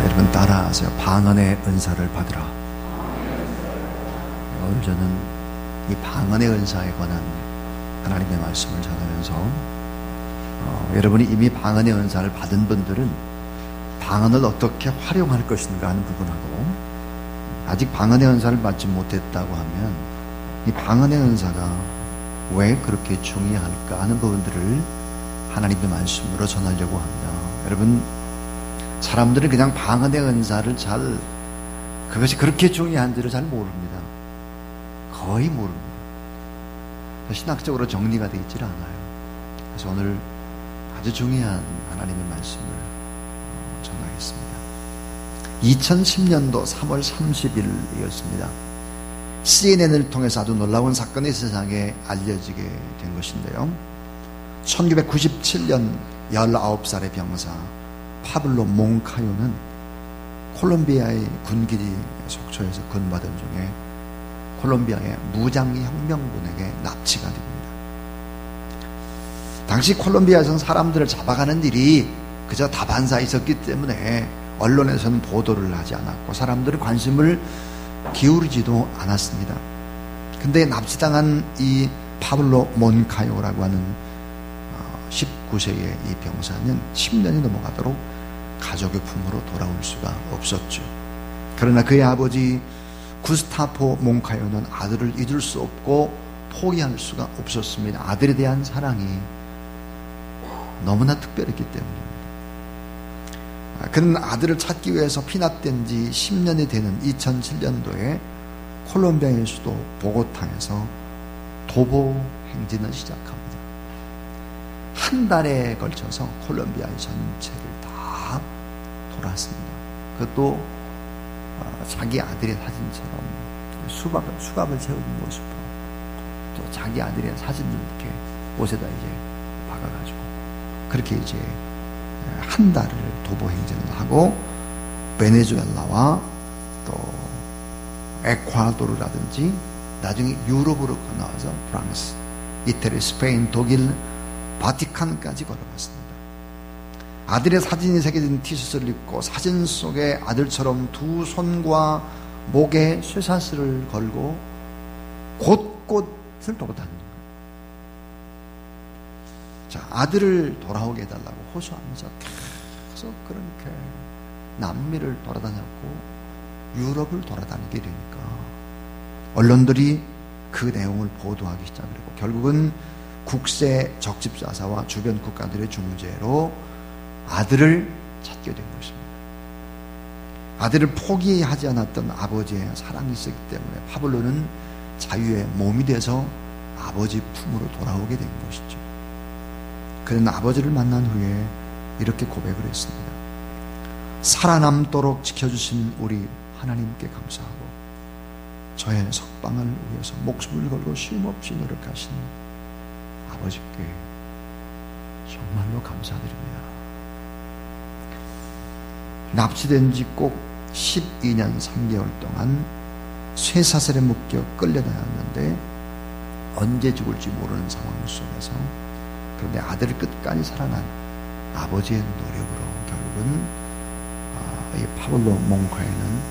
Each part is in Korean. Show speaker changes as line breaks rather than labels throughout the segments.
여러분 따라하세요. 방언의 은사를 받으라. 오늘 저는 이 방언의 은사에 관한 하나님의 말씀을 전하면서 여러분이 이미 방언의 은사를 받은 분들은 방언을 어떻게 활용할 것인가 하는 부분하고, 아직 방언의 은사를 받지 못했다고 하면 이 방언의 은사가 왜 그렇게 중요할까 하는 부분들을 하나님의 말씀으로 전하려고 합니다. 여러분, 사람들은 그냥 방언의 은사를 그것이 그렇게 중요한지를 잘 모릅니다. 거의 모릅니다. 신학적으로 정리가 되어 있질 않아요. 그래서 오늘 아주 중요한 하나님의 말씀을 전하겠습니다. 2010년도 3월 30일이었습니다. CNN을 통해서 아주 놀라운 사건이 세상에 알려지게 된 것인데요. 1997년 19살의 병사 파블로 몽카요는 콜롬비아의 군기지 속초에서 근무하던 중에 콜롬비아의 무장혁명군에게 납치가 됩니다. 당시 콜롬비아에서는 사람들을 잡아가는 일이 그저 다반사에 있었기 때문에 언론에서는 보도를 하지 않았고 사람들의 관심을 기울이지도 않았습니다. 근데 납치당한 이 파블로 몬카요라고 하는 19세의 이 병사는 10년이 넘어가도록 가족의 품으로 돌아올 수가 없었죠. 그러나 그의 아버지 구스타포 몽카요는 아들을 잊을 수 없고 포기할 수가 없었습니다. 아들에 대한 사랑이 너무나 특별했기 때문입니다. 그는 아들을 찾기 위해서 피납된 지 10년이 되는 2007년도에 콜롬비아의 수도 보고타에서 도보 행진을 시작합니다. 한 달에 걸쳐서 콜롬비아의 전체를 다 돌았습니다. 그것도 자기 아들의 사진처럼 수갑을 세우는 모습으로, 또 자기 아들의 사진을 이렇게 옷에다 이제 박아가지고 그렇게 이제 한 달을 도보 행진을 하고 베네수엘라와 또 에콰도르라든지 나중에 유럽으로 건너와서 프랑스, 이태리, 스페인, 독일, 바티칸까지 걸어갔습니다. 아들의 사진이 새겨진 티셔츠를 입고 사진 속에 아들처럼 두 손과 목에 쇠사슬을 걸고 곳곳을 돌아다니는 거예요. 자, 아들을 돌아오게 해달라고 호소하면서 계속 그렇게 남미를 돌아다녔고 유럽을 돌아다니게 되니까 언론들이 그 내용을 보도하기 시작했고 결국은 국세 적집사사와 주변 국가들의 중재로 아들을 찾게 된 것입니다. 아들을 포기하지 않았던 아버지의 사랑이 있었기 때문에 파블로는 자유의 몸이 돼서 아버지 품으로 돌아오게 된 것이죠. 그는 아버지를 만난 후에 이렇게 고백을 했습니다. 살아남도록 지켜주신 우리 하나님께 감사하고 저의 석방을 위해서 목숨을 걸고 쉼없이 노력하신 아버지께 정말로 감사드립니다. 납치된 지 꼭 12년 3개월 동안 쇠사슬에 묶여 끌려다녔는데 언제 죽을지 모르는 상황 속에서, 그런데 아들을 끝까지 사랑한 아버지의 노력으로 결국은 이 파블로 몽카요는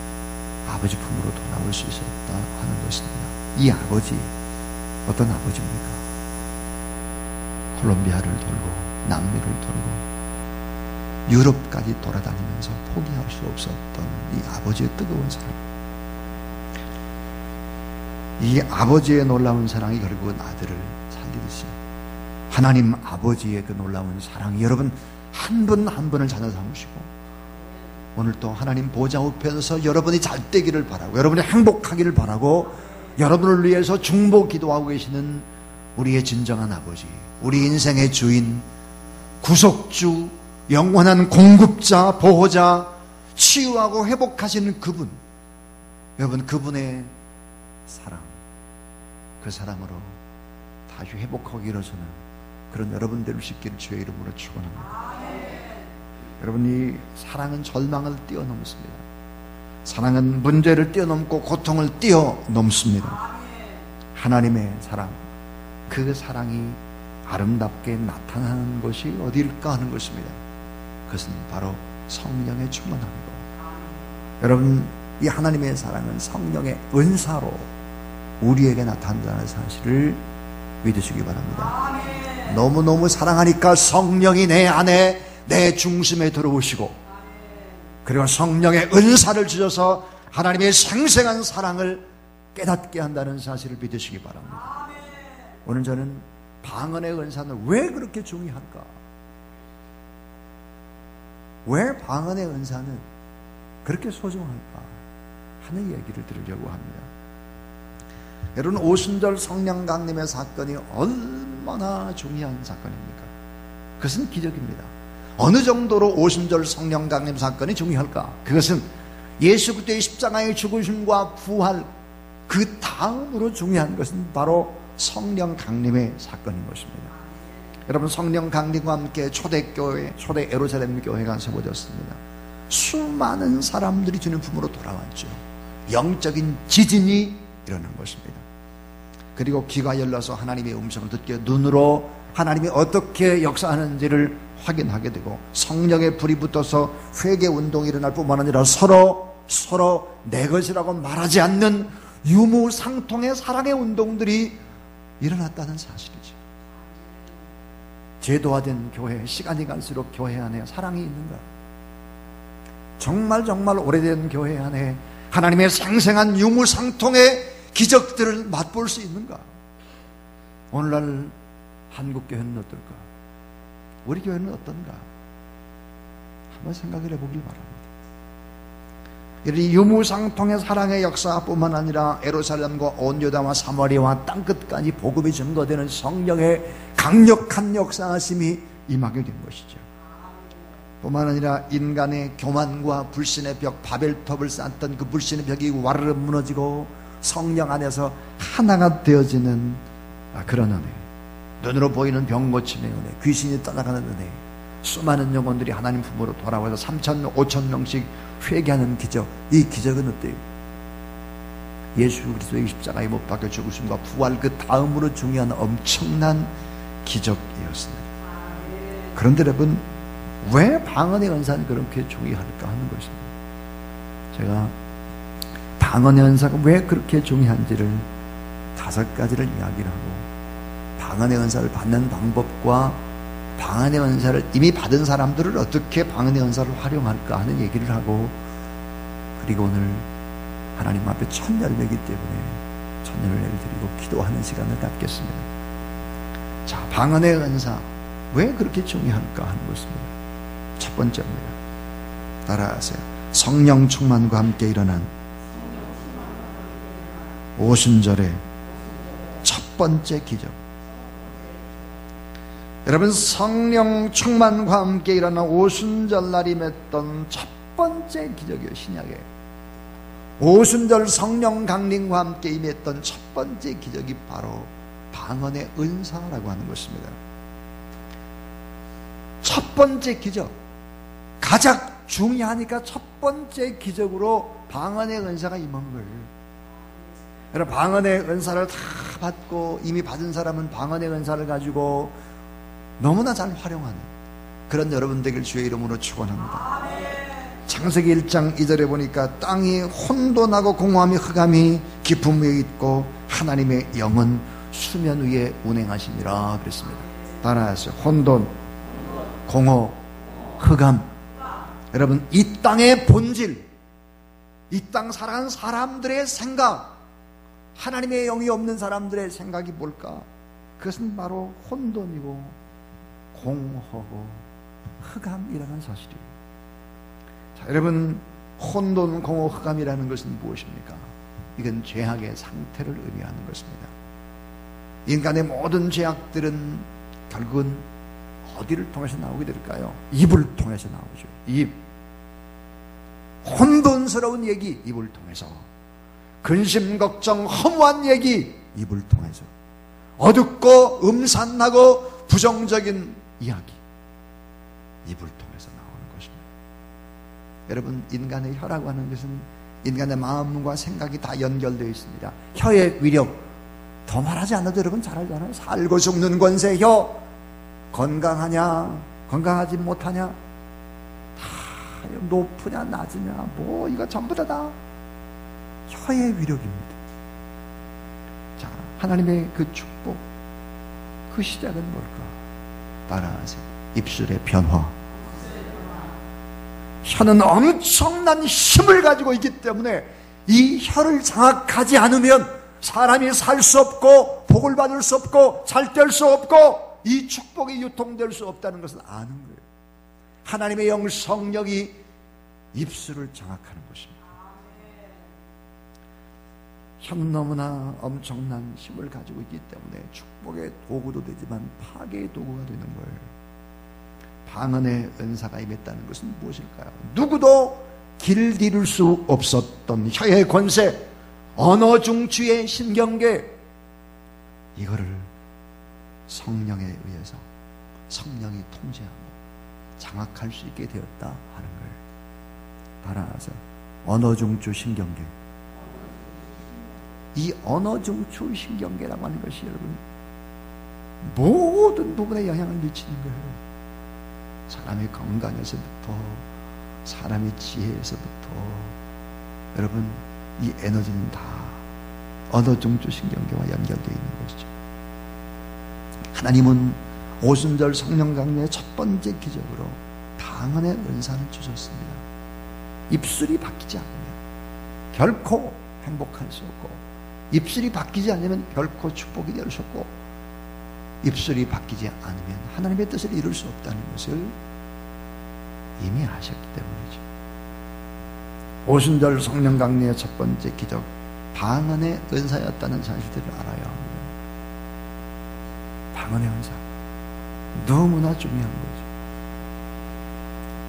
아버지 품으로 돌아올 수 있었다 하는 것입니다. 이 아버지, 어떤 아버지입니까? 콜롬비아를 돌고 남미를 돌고 유럽까지 돌아다니면서 포기할 수 없었던 이 아버지의 뜨거운 사랑, 이 아버지의 놀라운 사랑이 결국은 아들을 살리듯이 하나님 아버지의 그 놀라운 사랑이 여러분 한 분 한 분을 찾아 삼으시고 오늘 또 하나님 보좌 우편에서 여러분이 잘 되기를 바라고 여러분이 행복하기를 바라고 여러분을 위해서 중보 기도하고 계시는 우리의 진정한 아버지, 우리 인생의 주인, 구속주, 영원한 공급자, 보호자, 치유하고 회복하시는 그분, 여러분 그분의 사랑, 그 사랑으로 다시 회복하고 일어서는 그런 여러분 될 수 있기를 주의 이름으로 축원합니다. 여러분, 이 사랑은 절망을 뛰어넘습니다. 사랑은 문제를 뛰어넘고 고통을 뛰어넘습니다. 하나님의 사랑, 그 사랑이 아름답게 나타나는 것이 어디일까 하는 것입니다. 그것은 바로 성령의 충만함이고 여러분, 이 하나님의 사랑은 성령의 은사로 우리에게 나타난다는 사실을 믿으시기 바랍니다. 너무너무 사랑하니까 성령이 내 안에, 내 중심에 들어오시고, 그리고 성령의 은사를 주셔서 하나님의 생생한 사랑을 깨닫게 한다는 사실을 믿으시기 바랍니다. 오늘 저는 방언의 은사는 왜 그렇게 중요할까? 왜 방언의 은사는 그렇게 소중할까 하는 얘기를 들으려고 합니다. 여러분, 오순절 성령 강림의 사건이 얼마나 중요한 사건입니까? 그것은 기적입니다. 어느 정도로 오순절 성령 강림 사건이 중요할까? 그것은 예수 그리스도의 십자가의 죽으심과 부활, 그 다음으로 중요한 것은 바로 성령 강림의 사건인 것입니다. 여러분, 성령 강림과 함께 초대교회, 초대 예루살렘 교회가 세워졌습니다. 수많은 사람들이 주님 품으로 돌아왔죠. 영적인 지진이 일어난 것입니다. 그리고 귀가 열려서 하나님의 음성을 듣게, 눈으로 하나님이 어떻게 역사하는지를 확인하게 되고, 성령의 불이 붙어서 회개 운동이 일어날 뿐만 아니라 서로 내 것이라고 말하지 않는 유무상통의 사랑의 운동들이 일어났다는 사실이죠. 제도화된 교회, 시간이 갈수록 교회 안에 사랑이 있는가? 정말 오래된 교회 안에 하나님의 생생한 유무상통의 기적들을 맛볼 수 있는가? 오늘날 한국교회는 어떨까? 우리 교회는 어떤가? 한번 생각을 해보길 바랍니다. 이 유무상통의 사랑의 역사뿐만 아니라 예루살렘과 온 유다와 사마리아와 땅끝까지 복음이 증거되는 성령의 강력한 역사하심이 임하게 된 것이죠. 뿐만 아니라 인간의 교만과 불신의 벽, 바벨탑을 쌓았던 그 불신의 벽이 와르르 무너지고 성령 안에서 하나가 되어지는 그런 은혜, 눈으로 보이는 병 고침의 은혜, 귀신이 떠나가는 은혜, 수많은 영혼들이 하나님 품으로 돌아와서 3,000, 5,000명씩 회개하는 기적. 이 기적은 어때요? 예수 그리스도의 십자가에 못 박혀 죽으심과 부활, 그 다음으로 중요한 엄청난 기적이었습니다. 그런데 여러분, 왜 방언의 은사는 그렇게 중요할까 하는 것입니다. 제가 방언의 은사가 왜 그렇게 중요한지를 5가지를 이야기를 하고, 방언의 은사를 받는 방법과 방언의 은사를 이미 받은 사람들을 어떻게 방언의 은사를 활용할까 하는 얘기를 하고, 그리고 오늘 하나님 앞에 첫 열매이기 때문에 첫 열매를 드리고 기도하는 시간을 갖겠습니다. 자, 방언의 은사 왜 그렇게 중요할까 하는 것입니다. 첫 번째입니다. 따라하세요. 성령 충만과 함께 일어난 오순절의 첫 번째 기적. 여러분, 성령 충만과 함께 일어난 오순절날이 맺던 첫 번째 기적이에요. 신약에 오순절 성령 강림과 함께 임했던 첫 번째 기적이 바로 방언의 은사라고 하는 것입니다. 첫 번째 기적, 가장 중요하니까 첫 번째 기적으로 방언의 은사가 임한 거예요. 여러분, 방언의 은사를 다 받고 이미 받은 사람은 방언의 은사를 가지고 너무나 잘 활용하는 그런 여러분 되길 주의 이름으로 축원합니다. 창세기 1장 2절에 보니까 땅이 혼돈하고 공허함이 흑암이 깊음 위에 있고 하나님의 영은 수면 위에 운행하시니라 그랬습니다. 따라하세요. 혼돈, 공허, 흑암. 여러분, 이 땅의 본질, 이 땅 살아가는 사람들의 생각, 하나님의 영이 없는 사람들의 생각이 뭘까? 그것은 바로 혼돈이고 공허고 흑암이라는 사실이에요. 자, 여러분, 혼돈, 공허, 흑암이라는 것은 무엇입니까? 이건 죄악의 상태를 의미하는 것입니다. 인간의 모든 죄악들은 결국은 어디를 통해서 나오게 될까요? 입을 통해서 나오죠. 입. 혼돈스러운 얘기, 입을 통해서. 근심, 걱정, 허무한 얘기, 입을 통해서. 어둡고 음산하고 부정적인 이야기, 입을 통해서 나오는 것입니다. 여러분, 인간의 혀라고 하는 것은 인간의 마음과 생각이 다 연결되어 있습니다. 혀의 위력, 더 말하지 않아도 여러분 잘 알잖아요. 살고 죽는 권세 혀. 건강하냐, 건강하지 못하냐, 다 높으냐 낮으냐 뭐 이거 전부 다 혀의 위력입니다. 자, 하나님의 그 축복, 그 시작은 뭘까? 따라하세요. 입술의 변화. 혀는 엄청난 힘을 가지고 있기 때문에 이 혀를 장악하지 않으면 사람이 살 수 없고 복을 받을 수 없고 살될 수 없고 이 축복이 유통될 수 없다는 것을 아는 거예요. 하나님의 영 성령이 입술을 장악하는 것입니다. 혀는 너무나 엄청난 힘을 가지고 있기 때문에 축복의 도구도 되지만 파괴의 도구가 되는 거예요. 방언의 은사가 임했다는 것은 무엇일까요? 누구도 길들일 수 없었던 혀의 권세, 언어 중추의 신경계, 이거를 성령에 의해서 성령이 통제하고 장악할 수 있게 되었다 하는 거예요. 따라서 언어 중추 신경계. 이 언어 중추 신경계라고 하는 것이 여러분 모든 부분에 영향을 미치는 거예요. 사람의 건강에서부터 사람의 지혜에서부터 여러분 이 에너지는 다 언어 중추 신경계와 연결되어 있는 것이죠. 하나님은 오순절 성령 강림의 첫 번째 기적으로 방언의 은사를 주셨습니다. 입술이 바뀌지 않으면 결코 행복할 수 없고, 입술이 바뀌지 않으면 결코 축복이 될 수 없고, 입술이 바뀌지 않으면 하나님의 뜻을 이룰 수 없다는 것을 이미 아셨기 때문이죠. 오순절 성령 강림의 첫 번째 기적, 방언의 은사였다는 사실들을 알아야 합니다. 방언의 은사 너무나 중요한 거죠.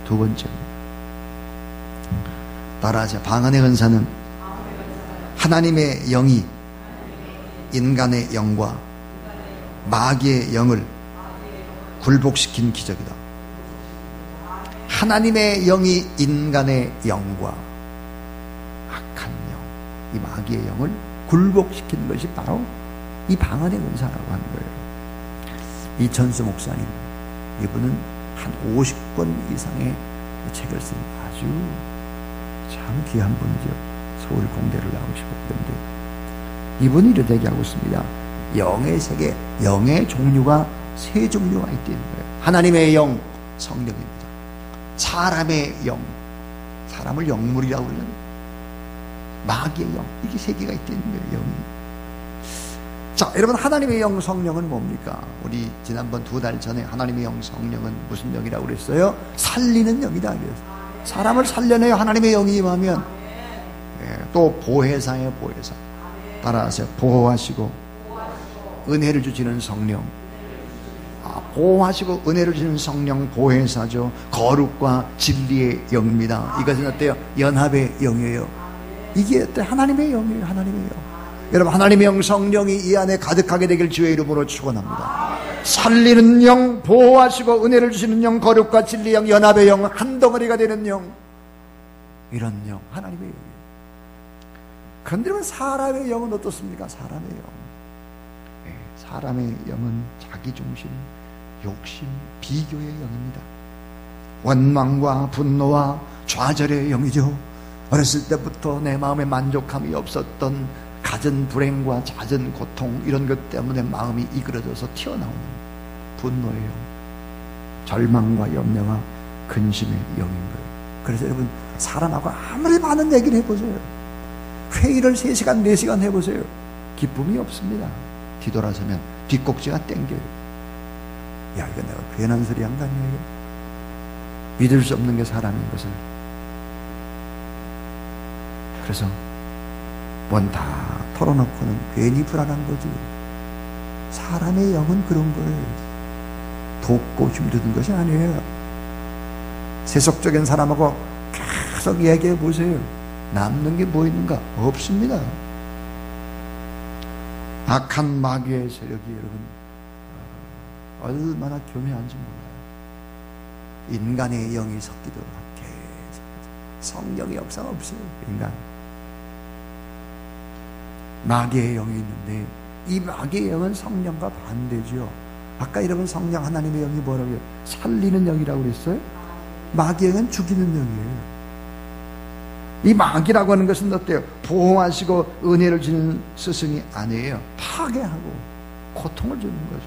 두 번째입니다. 따라하자. 방언의 은사는 하나님의 영이 인간의 영과 마귀의 영을 굴복시킨 기적이다. 하나님의 영이 인간의 영과 악한 영, 이 마귀의 영을 굴복시킨 것이 바로 이 방언의 은사라고 하는 거예요. 이천수 목사님, 이분은 한 50권 이상의 책을 쓴 아주 참 귀한 분이죠. 서울 공대를 나오시고 그런데 이분이 이렇게 얘기하고 있습니다. 영의 세계, 영의 종류가 세 종류가 있다는 거예요. 하나님의 영, 성령입니다. 사람의 영, 사람을 영물이라고 그러는 마귀의 영, 이게 세 개가 있다는 거예요. 영이. 자, 여러분, 하나님의 영 성령은 뭡니까? 우리 지난번 2달 전에 하나님의 영 성령은 무슨 영이라고 그랬어요? 살리는 영이다 그랬어요. 사람을 살려내요. 하나님의 영이 임하면. 또 보혜사예요. 보혜사. 따라하세요. 보호하시고 은혜를 주시는 성령. 보호하시고 은혜를 주시는 성령, 보혜사죠. 거룩과 진리의 영입니다. 이것은 어때요? 연합의 영이에요. 이게 어때요? 하나님의 영이에요. 하나님의 영. 여러분, 하나님의 영 성령이 이 안에 가득하게 되길 주의 이름으로 축원합니다. 살리는 영, 보호하시고 은혜를 주시는 영, 거룩과 진리의 영, 연합의 영, 한 덩어리가 되는 영, 이런 영, 하나님의 영이에요. 그런데 사람의 영은 어떻습니까? 사람의 영, 사람의 영은 자기중심, 욕심, 비교의 영입니다. 원망과 분노와 좌절의 영이죠. 어렸을 때부터 내 마음에 만족함이 없었던 갖은 불행과 잦은 고통, 이런 것 때문에 마음이 이그러져서 튀어나오는 분노의 영, 절망과 염려와 근심의 영인 거예요. 그래서 여러분, 사람하고 아무리 많은 얘기를 해보세요. 회의를 3시간, 4시간 해보세요. 기쁨이 없습니다. 뒤돌아서면 뒷꼭지가 땡겨요. 야, 이거 내가 괜한 소리 한 거 아니야, 이거? 믿을 수 없는 게 사람인 것을. 그래서 뭔 다 털어놓고는 괜히 불안한 거지. 사람의 영은 그런 걸 돕고 힘주는 것이 아니에요. 세속적인 사람하고 계속 얘기해 보세요. 남는 게 뭐 있는가? 없습니다. 악한 마귀의 세력이 여러분 얼마나 교묘한지 몰라요. 인간의 영이 섞이도록 계속 성령의 역사가 없어요. 인간 마귀의 영이 있는데 이 마귀의 영은 성령과 반대죠. 아까 여러분 성령 하나님의 영이 뭐라고요? 살리는 영이라고 그랬어요? 마귀의 영은 죽이는 영이에요. 이 마귀라고 하는 것은 어때요? 보호하시고 은혜를 주는 스승이 아니에요. 파괴하고 고통을 주는 거죠.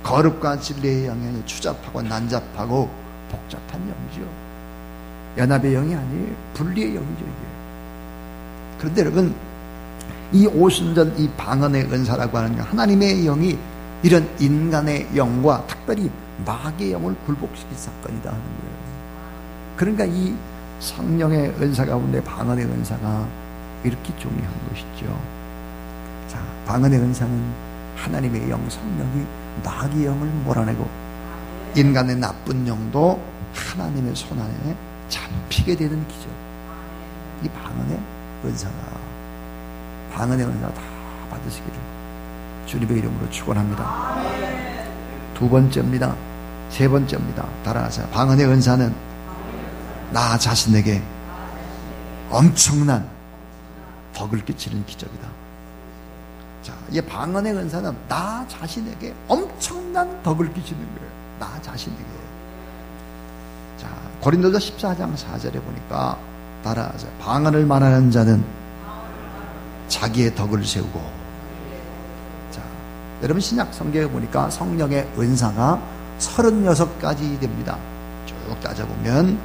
거룩과 진리의 영이 아니라 추잡하고 난잡하고 복잡한 영이죠. 연합의 영이 아니에요. 분리의 영이죠, 이게. 그런데 여러분, 이 오순절 이 방언의 은사라고 하는 게 하나님의 영이 이런 인간의 영과 특별히 마귀의 영을 굴복시킨 사건이다 하는 거예요. 그러니까 이 성령의 은사 가운데 방언의 은사가 이렇게 중요한 것이죠. 자, 방언의 은사는 하나님의 영 성령이 마귀의 영을 몰아내고 인간의 나쁜 영도 하나님의 손 안에 잡히게 되는 기적. 이 방언의 은사가, 방언의 은사 다 받으시기를 주님의 이름으로 축원합니다. 두 번째입니다. 세 번째입니다. 따라하세요. 방언의 은사는 나 자신에게 엄청난 덕을 끼치는 기적이다. 자, 이 방언의 은사는 나 자신에게 엄청난 덕을 끼치는 거예요. 나 자신에게. 자, 고린도서 14장 4절에 보니까 따라하세요. 방언을 말하는 자는 자기의 덕을 세우고. 자, 여러분 신약 성경에 보니까 성령의 은사가 36가지 됩니다. 쭉 따져보면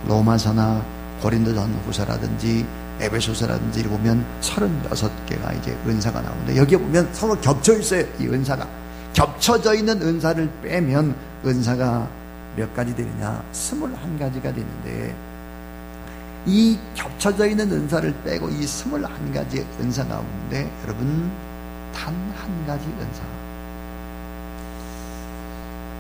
로마서나 고린도전 후서라든지 에베소서라든지 보면 36개가 이제 은사가 나오는데, 여기에 보면 서로 겹쳐 있어요. 이 은사가 겹쳐져 있는 은사를 빼면 은사가 몇 가지 되느냐? 21가지가 되는데, 이 겹쳐져 있는 은사를 빼고 이 21가지의 은사 가운데 여러분 단 한 가지 은사,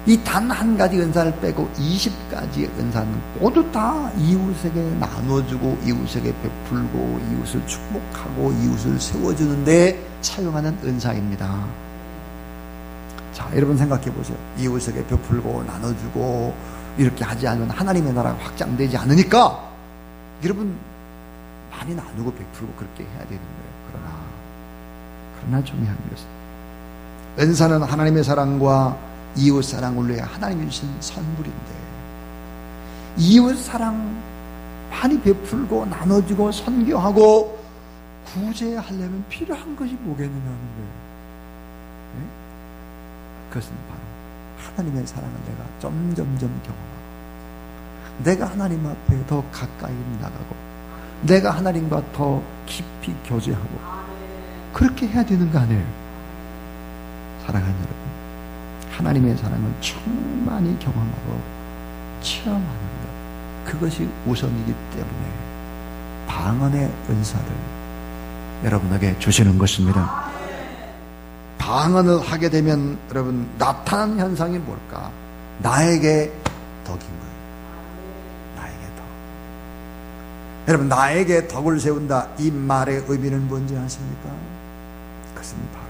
이 단 한 가지 은사를 빼고 20가지의 은사는 모두 다 이웃에게 나눠주고 이웃에게 베풀고 이웃을 축복하고 이웃을 세워주는데 사용하는 은사입니다. 자, 여러분 생각해 보세요. 이웃에게 베풀고 나눠주고 이렇게 하지 않으면 하나님의 나라가 확장되지 않으니까 여러분 많이 나누고 베풀고 그렇게 해야 되는 거예요. 그러나 중요한 것은 은사는 하나님의 사랑과 이웃 사랑을 위해 하나님이 주신 선물인데, 이웃 사랑 많이 베풀고 나눠주고 선교하고 구제하려면 필요한 것이 뭐겠느냐 하는 거예요. 네? 그것은 바로 하나님의 사랑을 내가 점점점 경험하고, 내가 하나님 앞에 더 가까이 나가고, 내가 하나님과 더 깊이 교제하고, 그렇게 해야 되는 거 아니에요. 사랑하는 여러분, 하나님의 사랑을 충만히 경험하고 체험하는 것, 그것이 우선이기 때문에 방언의 은사를 여러분에게 주시는 것입니다. 방언을 하게 되면 여러분 나타나는 현상이 뭘까? 나에게 덕인 거예요. 나에게 덕. 여러분, 나에게 덕을 세운다, 이 말의 의미는 뭔지 아십니까? 그것은 바로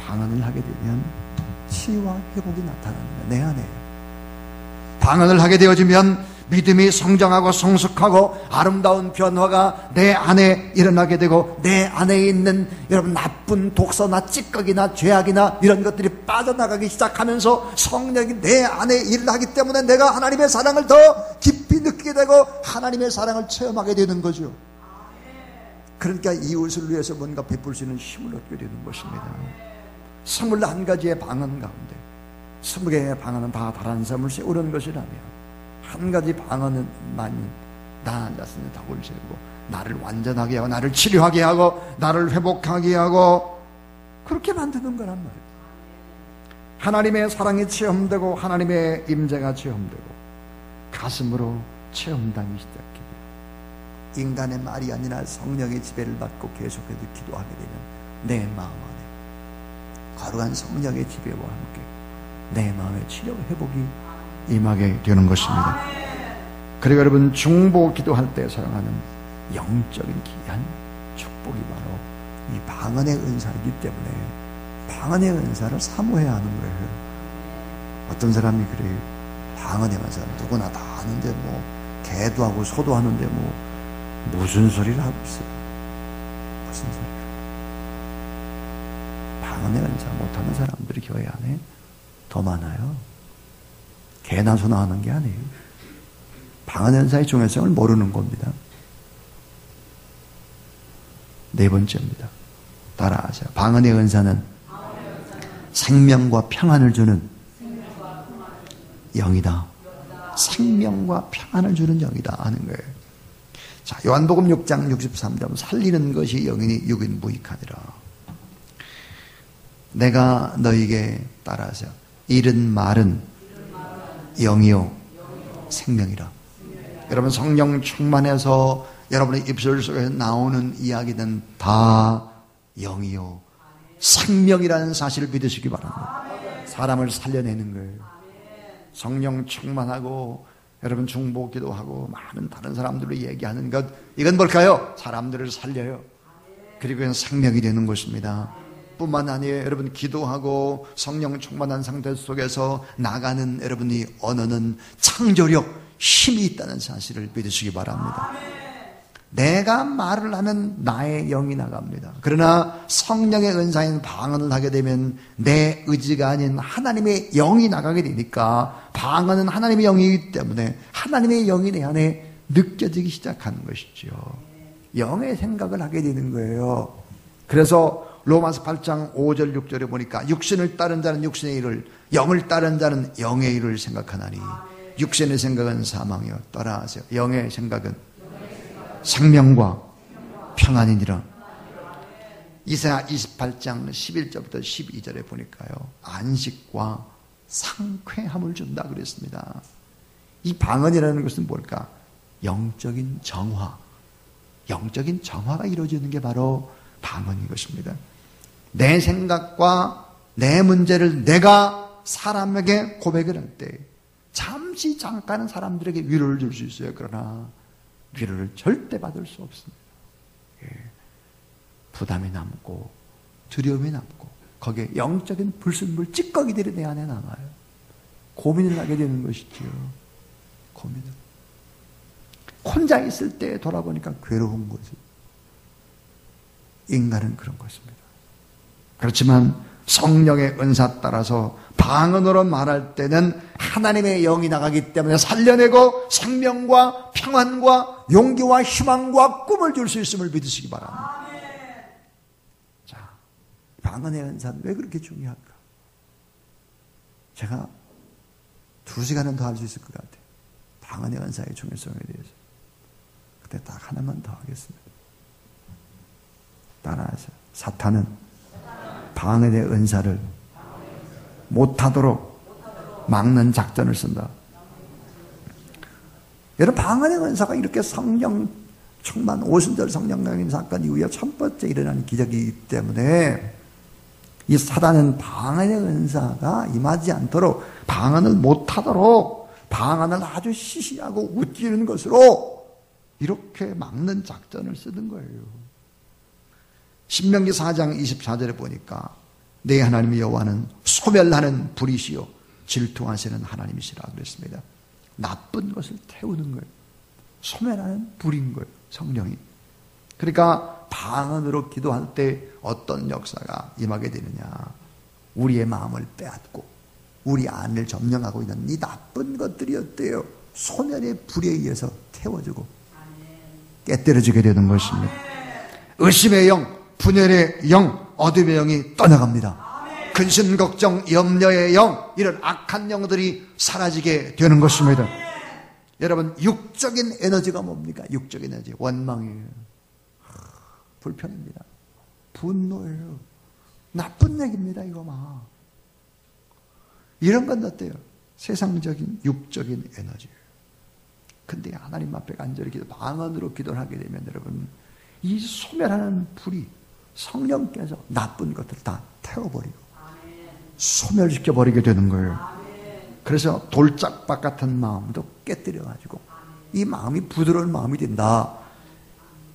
방언을 하게 되면 치유와 회복이 나타나는 거예요. 내 안에 방언을 하게 되어지면 믿음이 성장하고 성숙하고 아름다운 변화가 내 안에 일어나게 되고, 내 안에 있는 여러분 나쁜 독소나 찌꺼기나 죄악이나 이런 것들이 빠져나가기 시작하면서 성령이 내 안에 일을 하기 때문에 내가 하나님의 사랑을 더 깊이 느끼게 되고 하나님의 사랑을 체험하게 되는 거죠. 그러니까 이웃을 위해서 뭔가 베풀 수 있는 힘을 얻게 되는 것입니다. 21가지의 방언 가운데 20개의 방언은 다 다른 삶을 세우는 것이라면, 한 가지 방언은만이 나 자신의 덕을 세우고 나를 완전하게 하고 나를 치료하게 하고 나를 회복하게 하고 그렇게 만드는 거란 말이에요. 하나님의 사랑이 체험되고 하나님의 임재가 체험되고 가슴으로 체험당이 시작해요. 인간의 말이 아니라 성령의 지배를 받고 계속해서 기도하게 되면 내 마음 안에 거룩한 성령의 지배와 함께 내 마음의 치료 회복이 임하게 되는 것입니다. 그리고 여러분, 중보 기도할 때 사용하는 영적인 귀한 축복이 바로 이 방언의 은사이기 때문에 방언의 은사를 사모해야 하는 거예요. 어떤 사람이 그래요. 방언의 은사 누구나 다 하는데 뭐 개도 하고 소도 하는데 뭐 무슨 소리를 하고 있어요. 무슨 소리를. 방언의 은사 못하는 사람들이 교회 안에 더 많아요. 개나 소나 하는 게 아니에요. 방언의 은사의 중요성을 모르는 겁니다. 네 번째입니다. 따라하세요. 방언의 은사는 생명과 평안을 주는 영이다. 생명과 평안을 주는 영이다 하는 거예요. 자, 요한복음 6장 63절 살리는 것이 영이니 육인 무익하니라. 내가 너에게 따라하세요. 이른 말은 영이요 생명이라. 여러분 성령 충만해서 여러분의 입술 속에서 나오는 이야기는 다 영이요 생명이라는 사실을 믿으시기 바랍니다. 사람을 살려내는 거예요. 성령 충만하고 여러분 중보 기도하고 많은 다른 사람들로 얘기하는 것, 이건 뭘까요? 사람들을 살려요. 그리고 그건 생명이 되는 것입니다. 뿐만 아니에요. 여러분 기도하고 성령 충만한 상태 속에서 나가는 여러분이 언어는 창조력, 힘이 있다는 사실을 믿으시기 바랍니다. 내가 말을 하면 나의 영이 나갑니다. 그러나 성령의 은사인 방언을 하게 되면 내 의지가 아닌 하나님의 영이 나가게 되니까 방언은 하나님의 영이기 때문에 하나님의 영이 내 안에 느껴지기 시작하는 것이죠. 영의 생각을 하게 되는 거예요. 그래서 로마서 8장 5절 6절에 보니까 육신을 따른 자는 육신의 일을, 영을 따른 자는 영의 일을 생각하나니 육신의 생각은 사망이요. 따라하세요. 영의 생각은 생명과 평안이니라. 이사야 28장 11절부터 12절에 보니까요, 안식과 상쾌함을 준다 그랬습니다. 이 방언이라는 것은 뭘까? 영적인 정화, 영적인 정화가 이루어지는 게 바로 방언인 것입니다. 내 생각과 내 문제를 내가 사람에게 고백을 할 때 잠시 잠깐은 사람들에게 위로를 줄 수 있어요. 그러나 위로를 절대 받을 수 없습니다. 예. 부담이 남고 두려움이 남고 거기에 영적인 불순물 찌꺼기들이 내 안에 남아요. 고민을 하게 되는 것이지요. 고민을. 혼자 있을 때 돌아보니까 괴로운 거지. 인간은 그런 것입니다. 그렇지만 성령의 은사 따라서 방언으로 말할 때는 하나님의 영이 나가기 때문에 살려내고 생명과 평안과 용기와 희망과 꿈을 줄 수 있음을 믿으시기 바랍니다. 자, 방언의 은사는 왜 그렇게 중요할까? 제가 2시간은 더 할 수 있을 것 같아요. 방언의 은사의 중요성에 대해서. 그때 딱 하나만 더 하겠습니다. 따라하세요. 사탄은 방언의 은사를 못하도록 막는 작전을 쓴다. 여러분, 방언의 은사가 이렇게 성령 충만 오순절 성령 강림 사건 이후에 첫 번째 일어난 기적이기 때문에 이 사단은 방언의 은사가 임하지 않도록, 방언을 못하도록 방언을 아주 시시하고 웃기는 것으로 이렇게 막는 작전을 쓰는 거예요. 신명기 4장 24절에 보니까 내 하나님 여호와는 소멸하는 불이시요 질투하시는 하나님이시라 그랬습니다. 나쁜 것을 태우는 거예요. 소멸하는 불인 거예요, 성령이. 그러니까 방언으로 기도할 때 어떤 역사가 임하게 되느냐, 우리의 마음을 빼앗고 우리 안을 점령하고 있는 이 나쁜 것들이 어때요? 소멸의 불에 의해서 태워지고 깨뜨려지게 되는 것입니다. 의심의 영, 분열의 영, 어둠의 영이 떠나갑니다. 근심, 걱정, 염려의 영, 이런 악한 영들이 사라지게 되는 것입니다. 여러분, 육적인 에너지가 뭡니까? 육적인 에너지, 원망이에요. 불평입니다. 분노예요. 나쁜 얘기입니다, 이거 막. 이런 건 어때요? 세상적인 육적인 에너지예요. 근데 하나님 앞에 간절히 방언으로 기도를 하게 되면 여러분, 이 소멸하는 불이 성령께서 나쁜 것들을 다 태워버리고 소멸시켜버리게 되는 거예요. 그래서 돌짝박 같은 마음도 깨뜨려가지고 이 마음이 부드러운 마음이 된다.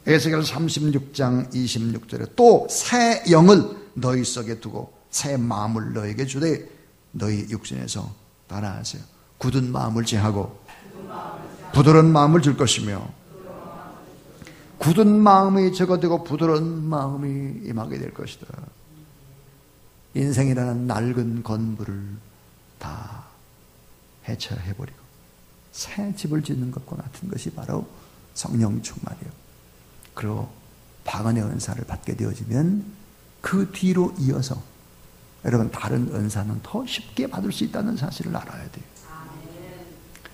에스겔 36장 26절에 또 새 영을 너희 속에 두고 새 마음을 너에게 주되 너희 육신에서 따라하세요. 굳은 마음을 제하고 부드러운 마음을 줄 것이며, 굳은 마음이 적어되고 부드러운 마음이 임하게 될 것이다. 인생이라는 낡은 건물을 다 해체해버리고 새 집을 짓는 것과 같은 것이 바로 성령 충만이에요. 그리고 방언의 은사를 받게 되어지면 그 뒤로 이어서 여러분 다른 은사는 더 쉽게 받을 수 있다는 사실을 알아야 돼요.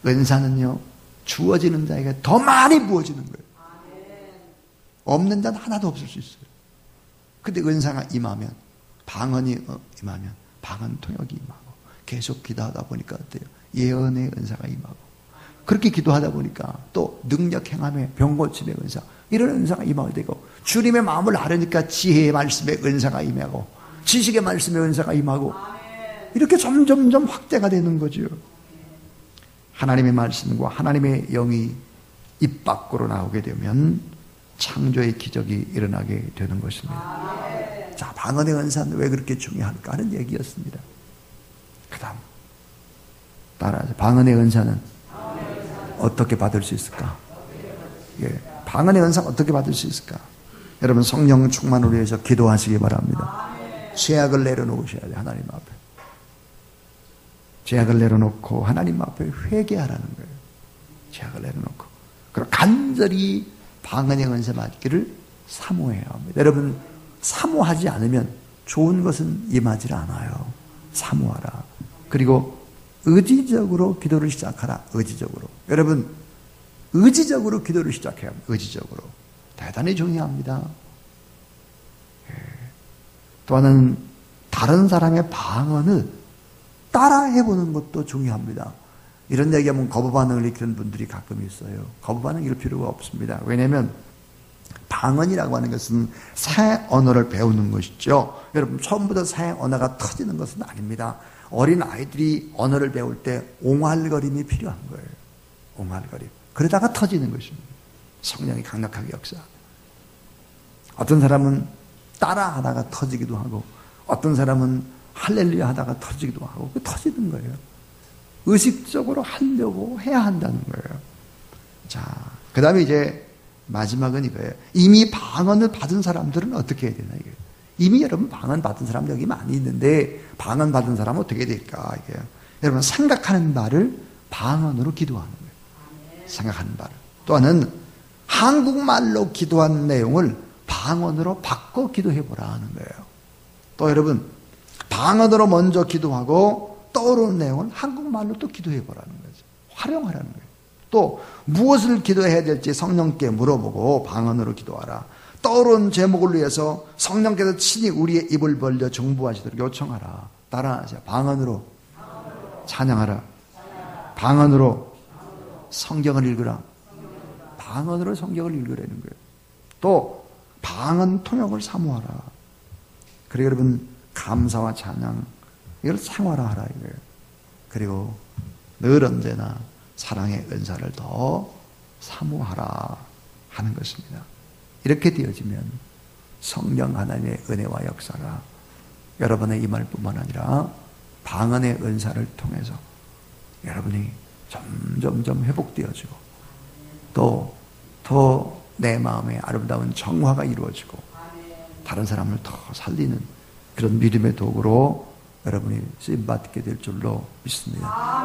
은사는요, 주어지는 자에게 더 많이 부어지는 거예요. 없는 자는 하나도 없을 수 있어요. 근데 은사가 임하면, 방언이 임하면 방언 통역이 임하고, 계속 기도하다 보니까 어때요? 예언의 은사가 임하고, 그렇게 기도하다 보니까 또 능력 행함의 병고침의 은사, 이런 은사가 임하게 되고, 주님의 마음을 알으니까 지혜의 말씀의 은사가 임하고, 지식의 말씀의 은사가 임하고, 이렇게 점점점 확대가 되는 거죠. 하나님의 말씀과 하나님의 영이 입 밖으로 나오게 되면 창조의 기적이 일어나게 되는 것입니다. 자, 방언의 은사는 왜 그렇게 중요할까 하는 얘기였습니다. 그 다음 따라하세요. 방언의 은사는 어떻게 받을 수 있을까? 예, 방언의 은사가 어떻게 받을 수 있을까? 여러분 성령 충만으로 위해서 기도하시기 바랍니다. 죄악을 내려놓으셔야 돼요. 하나님 앞에 죄악을 내려놓고 하나님 앞에 회개하라는 거예요. 죄악을 내려놓고 그리고 간절히 방언의 은사 받기를 사모해야 합니다. 여러분 사모하지 않으면 좋은 것은 임하지 않아요. 사모하라. 그리고 의지적으로 기도를 시작하라. 의지적으로. 여러분 의지적으로 기도를 시작해야 합니다. 의지적으로. 대단히 중요합니다. 또 하나는 다른 사람의 방언을 따라해보는 것도 중요합니다. 이런 얘기하면 거부 반응을 일으키는 분들이 가끔 있어요. 거부 반응 일으킬 필요가 없습니다. 왜냐하면 방언이라고 하는 것은 새 언어를 배우는 것이죠. 여러분 처음부터 새 언어가 터지는 것은 아닙니다. 어린 아이들이 언어를 배울 때 옹알거림이 필요한 거예요. 옹알거림. 그러다가 터지는 것입니다. 성령이 강력하게 역사합니다. 어떤 사람은 따라하다가 터지기도 하고 어떤 사람은 할렐루야 하다가 터지기도 하고 그 터지는 거예요. 의식적으로 하려고 해야 한다는 거예요. 자, 그 다음에 이제 마지막은 이거예요. 이미 방언을 받은 사람들은 어떻게 해야 되나 이게. 이미 여러분 방언 받은 사람 여기 많이 있는데 방언 받은 사람은 어떻게 될까 이게. 여러분 생각하는 바를 방언으로 기도하는 거예요. 생각하는 바를. 또 하나는 한국말로 기도한 내용을 방언으로 바꿔 기도해보라 하는 거예요. 또 여러분 방언으로 먼저 기도하고 떠오르는 내용을 한국말로 또 기도해보라는 거죠. 활용하라는 거예요. 또 무엇을 기도해야 될지 성령께 물어보고 방언으로 기도하라. 떠오른 제목을 위해서 성령께서 친히 우리의 입을 벌려 정부하시도록 요청하라. 따라하세요. 방언으로 찬양하라. 방언으로 성경을 읽으라. 방언으로 성경을 읽으라는 거예요. 또 방언 통역을 사모하라. 그리고 여러분 감사와 찬양 이걸 생활화하라 이거예요. 그리고 늘 언제나 사랑의 은사를 더 사모하라 하는 것입니다. 이렇게 되어지면 성령 하나님의 은혜와 역사가 여러분의 임할 뿐만 아니라 방언의 은사를 통해서 여러분이 점점 회복되어지고 또 더 내 마음에 아름다운 정화가 이루어지고 다른 사람을 더 살리는 그런 믿음의 도구로 여러분이 쓰임받게 될 줄로 믿습니다.